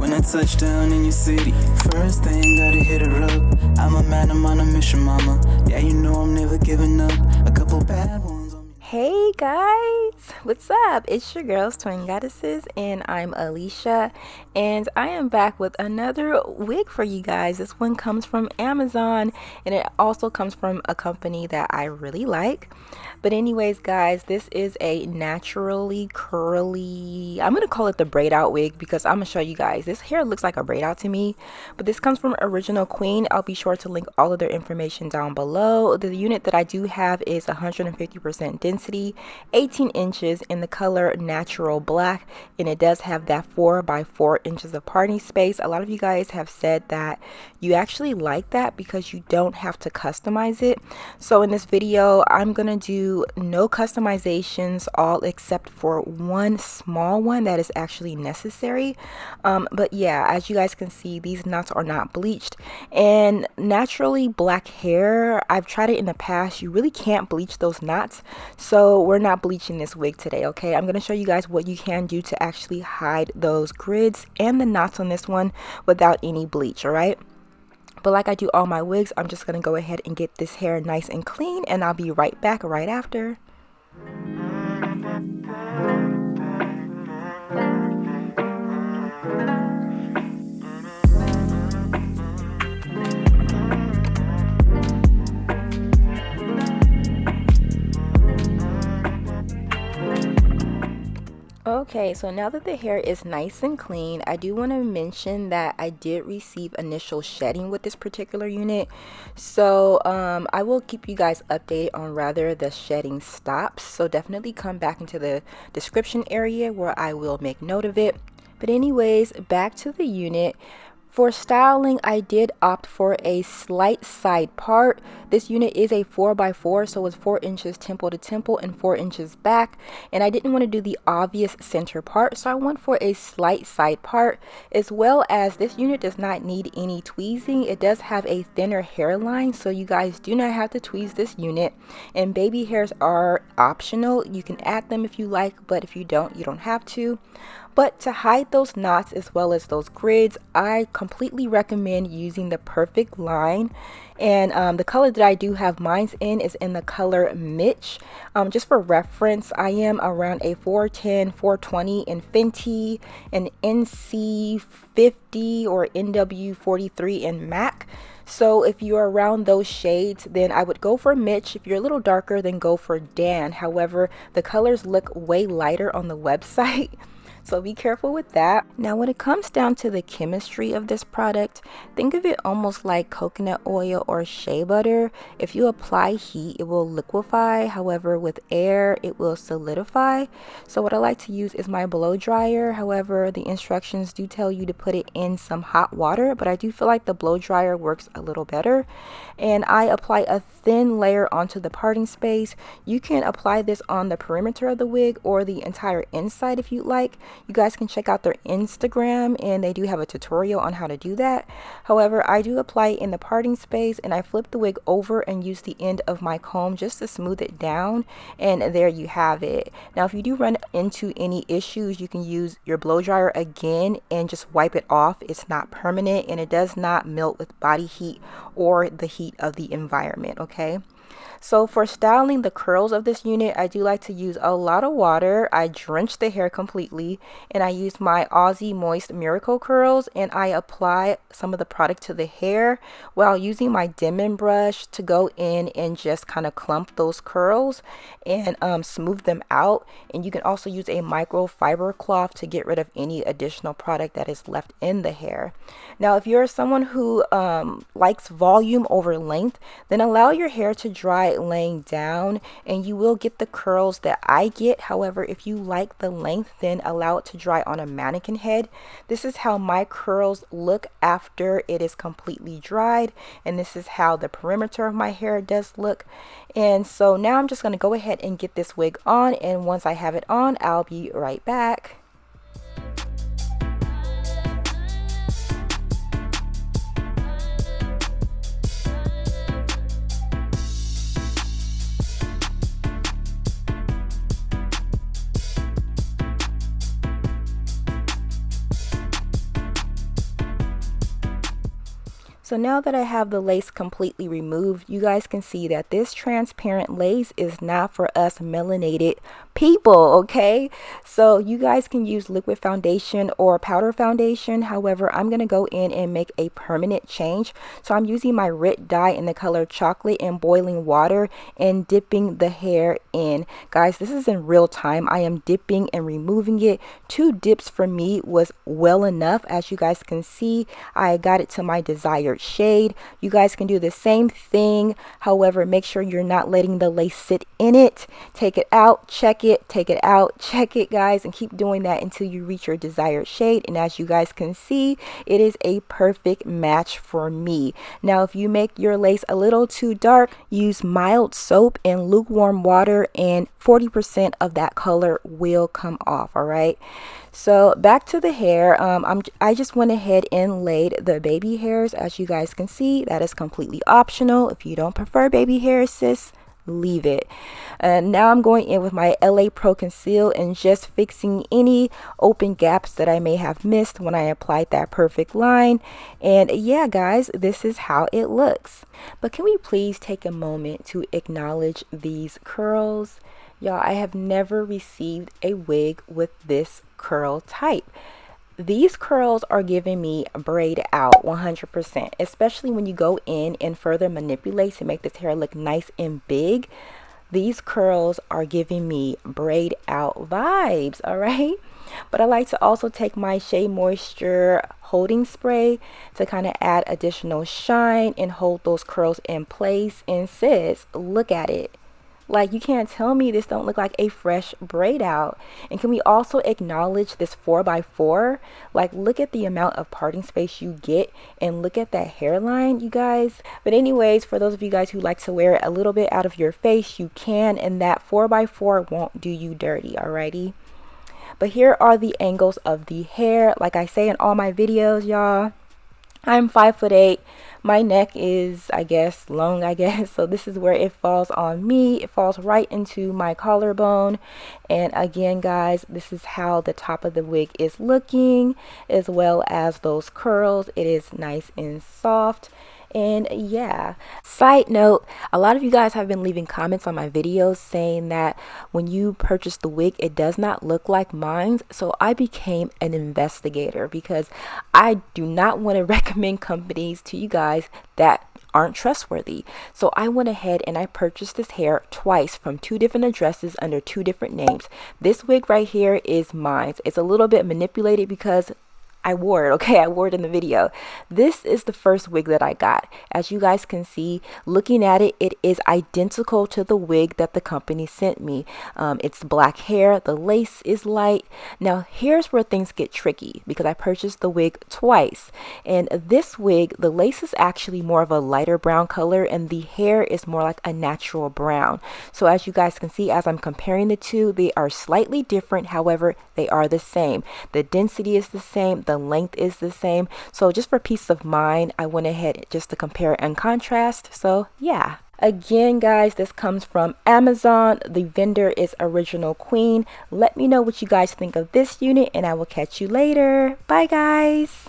When I touch down in your city, first thing gotta hit her up. I'm a man, I'm on a mission, mama. Yeah, you know I'm never giving up. A couple bad ones on me. Hey guys, what's up? It's your girls, Twin Goddesses, and I'm Alicia, and I am back with another wig for you guys. This one comes from Amazon, and it also comes from a company that I really like. But anyways, guys, this is a naturally curly, I'm gonna call it the braid out wig because I'm gonna show you guys. This hair looks like a braid out to me, but this comes from Original Queen. I'll be sure to link all of their information down below. The unit that I do have is 150% density, 18 inches in the color natural black, and it does have that 4 by 4 inches of parting space. A lot of you guys have said that you actually like that because you don't have to customize it. So in this video, I'm gonna do no customizations, all except for one small one that is actually necessary. But yeah, as you guys can see, these knots are not bleached, and naturally black hair, I've tried it in the past, you really can't bleach those knots, so we're not bleaching this wig today. Okay, I'm going to show you guys what you can do to actually hide those grids and the knots on this one without any bleach. All right, but like I do all my wigs, I'm just going to go ahead and get this hair nice and clean, and I'll be right back right after. Okay, so now that the hair is nice and clean, I do want to mention that I did receive initial shedding with this particular unit. So I will keep you guys updated on whether the shedding stops. So definitely come back into the description area where I will make note of it. But anyways, back to the unit. For styling, I did opt for a slight side part. This unit is a 4 by 4, so it's 4 inches temple to temple and 4 inches back. And I didn't want to do the obvious center part, so I went for a slight side part. As well as this unit does not need any tweezing. It does have a thinner hairline, so you guys do not have to tweeze this unit. And baby hairs are optional. You can add them if you like, but if you don't, you don't have to. But to hide those knots as well as those grids, I completely recommend using the Perfect Line. And the color that I do have mine in is in the color Mitch. Just for reference, I am around a 410, 420 in Fenty, an NC50 or NW43 in MAC. So if you're around those shades, then I would go for Mitch. If you're a little darker, then go for Dan. However, the colors look way lighter on the website. So be careful with that. Now when it comes down to the chemistry of this product, think of it almost like coconut oil or shea butter. If you apply heat, it will liquefy. However, with air, it will solidify. So what I like to use is my blow dryer. However, the instructions do tell you to put it in some hot water, but I do feel like the blow dryer works a little better. And I apply a thin layer onto the parting space. You can apply this on the perimeter of the wig or the entire inside if you'd like. You guys can check out their Instagram, and they do have a tutorial on how to do that. However, I do apply it in the parting space, and I flip the wig over and use the end of my comb just to smooth it down, and there you have it. Now if you do run into any issues, you can use your blow dryer again and just wipe it off. It's not permanent, and it does not melt with body heat or the heat of the environment. Okay, so for styling the curls of this unit, I do like to use a lot of water. I drench the hair completely, and I use my Aussie Moist Miracle Curls, and I apply some of the product to the hair while using my Demon brush to go in and just kind of clump those curls and smooth them out. And you can also use a microfiber cloth to get rid of any additional product that is left in the hair. Now if you're someone who likes volume over length, then allow your hair to dry laying down, and you will get the curls that I get. However, if you like the length, then allow it to dry on a mannequin head. This is how my curls look after it is completely dried, and this is how the perimeter of my hair does look. And so now I'm just going to go ahead and get this wig on, and once I have it on, I'll be right back. So now that I have the lace completely removed, you guys can see that this transparent lace is not for us melanated people, okay? So you guys can use liquid foundation or powder foundation. However, I'm going to go in and make a permanent change. So I'm using my Rit dye in the color chocolate in boiling water and dipping the hair in. Guys, this is in real time. I am dipping and removing it. 2 dips for me was well enough. As you guys can see, I got it to my desired shade. You guys can do the same thing. However, make sure you're not letting the lace sit in it. Take it out, check it, take it out, check it, guys, and keep doing that until you reach your desired shade. And as you guys can see, it is a perfect match for me. Now, if you make your lace a little too dark, use mild soap and lukewarm water and 40% of that color will come off. All right, so back to the hair. I just went ahead and laid the baby hairs. As you guys can see, that is completely optional. If you don't prefer baby hairs, sis, leave it. And now I'm going in with my LA Pro Conceal and just fixing any open gaps that I may have missed when I applied that perfect line. And yeah, guys, this is how it looks. But can we please take a moment to acknowledge these curls? Y'all, I have never received a wig with this curl type. These curls are giving me braid out 100%, especially when you go in and further manipulate to make this hair look nice and big. These curls are giving me braid out vibes, all right? But I like to also take my Shea Moisture holding spray to kind of add additional shine and hold those curls in place. And sis, look at it. Like, you can't tell me this don't look like a fresh braid out. And can we also acknowledge this 4x4? Like, look at the amount of parting space you get and look at that hairline, you guys. But anyways, for those of you guys who like to wear it a little bit out of your face, you can, and that 4x4 won't do you dirty, alrighty? But here are the angles of the hair. Like I say in all my videos, y'all, I'm 5'8". My neck is, I guess, long, so this is where it falls on me. It falls right into my collarbone. And again, guys, this is how the top of the wig is looking, as well as those curls. It is nice and soft. And yeah, side note, a lot of you guys have been leaving comments on my videos saying that when you purchase the wig, it does not look like mine. So I became an investigator because I do not want to recommend companies to you guys that aren't trustworthy. So I went ahead and I purchased this hair twice from 2 different addresses under 2 different names. This wig right here is mine. It's a little bit manipulated because I wore it, okay? I wore it in the video. This is the first wig that I got. As you guys can see, looking at it, it is identical to the wig that the company sent me. It's black hair. The lace is light. Now, here's where things get tricky because I purchased the wig twice. And this wig, the lace is actually more of a lighter brown color and the hair is more like a natural brown. So as you guys can see, as I'm comparing the two, they are slightly different. However, they are the same. The density is the same. The length is the same. So just for peace of mind, I went ahead just to compare and contrast. So yeah. Again, guys, this comes from Amazon. The vendor is Original Queen. Let me know what you guys think of this unit and I will catch you later. Bye, guys.